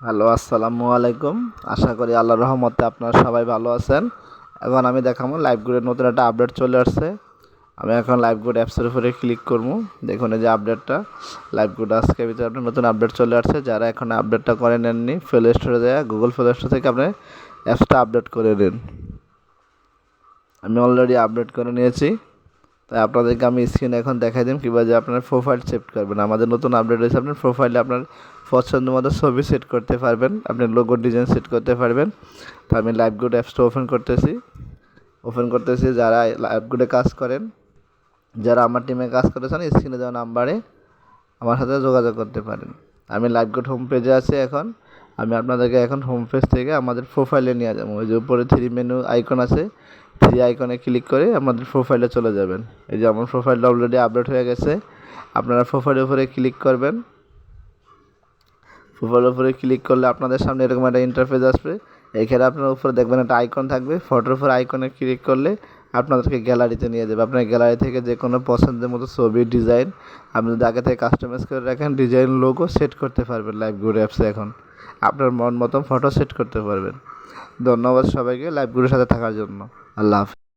Hello, আসসালামু আলাইকুম। আশা করি আল্লাহর রহমতে আপনারা সবাই ভালো আছেন। এখন আমি দেখাবো লাইভগুডের নতুন একটা আপডেট চলে আসছে। আমি এখন লাইভগুড অ্যাপসের উপরে ক্লিক করবো। দেখুন এই যে আপডেটটা লাইভগুড আজকের ভিতরে আপনার নতুন আপডেট চলে আসছে। যারা এখন আপডেটটা করে নেননি, প্লে স্টোরে যায় গুগল প্লে স্টোর থেকে আপনি অ্যাপসটা আপডেট করে নিন। আমি অলরেডি আপডেট করে নিয়েছি, তাই আপনাদেরকে আমি স্ক্রিনে এখন দেখাই দিন কীভাবে যে আপনার প্রোফাইল সেট করবেন। আমাদের নতুন আপডেট হয়েছে, আপনার প্রোফাইলে আপনার পছন্দ মতো ছবি সেট করতে পারবেন, আপনি লোগো ডিজাইন সেট করতে পারবেন। তো আমি লাইভগুড অ্যাপসটা ওপেন করতেছি। যারা লাইভগুডে কাজ করেন, যারা আমার টিমে কাজ করেছেন, স্ক্রিনে দেওয়া নাম্বারে আমার সাথে যোগাযোগ করতে পারেন। আমি লাইভগুড হোম পেজে আছি এখন। আমি আপনাদেরকে এখন হোম পেজ থেকে আমাদের প্রোফাইলে নিয়ে যাবো। ওই যে উপরে থ্রি মেনু আইকন আছে, থ্রি আইকনে ক্লিক করে আমাদের প্রোফাইলে চলে যাবেন। এই যে আমার প্রোফাইলটা অলরেডি আপডেট হয়ে গেছে। আপনারা প্রোফাইলের উপরে ক্লিক করবেন। প্রোফাইলের উপরে ক্লিক করলে আপনাদের সামনে এরকম একটা ইন্টারফেস আসবে। এখানে আপনার উপরে দেখবেন একটা আইকন থাকবে, ফটোর উপর আইকনে ক্লিক করলে আপনাদেরকে গ্যালারিতে নিয়ে যাবে। আপনার গ্যালারি থেকে যে কোনো পছন্দের মতো ছবি ডিজাইন আপনি যদি আগে থেকে কাস্টমাইজ করে রাখেন, ডিজাইন লোগো সেট করতে পারবেন। লাইভগুড অ্যাপসে এখন আপনার মন মতন ফটো সেট করতে পারবেন। ধন্যবাদ সবাইকে লাইভগুলোর সাথে থাকার জন্য। আল্লাহ হাফেজ।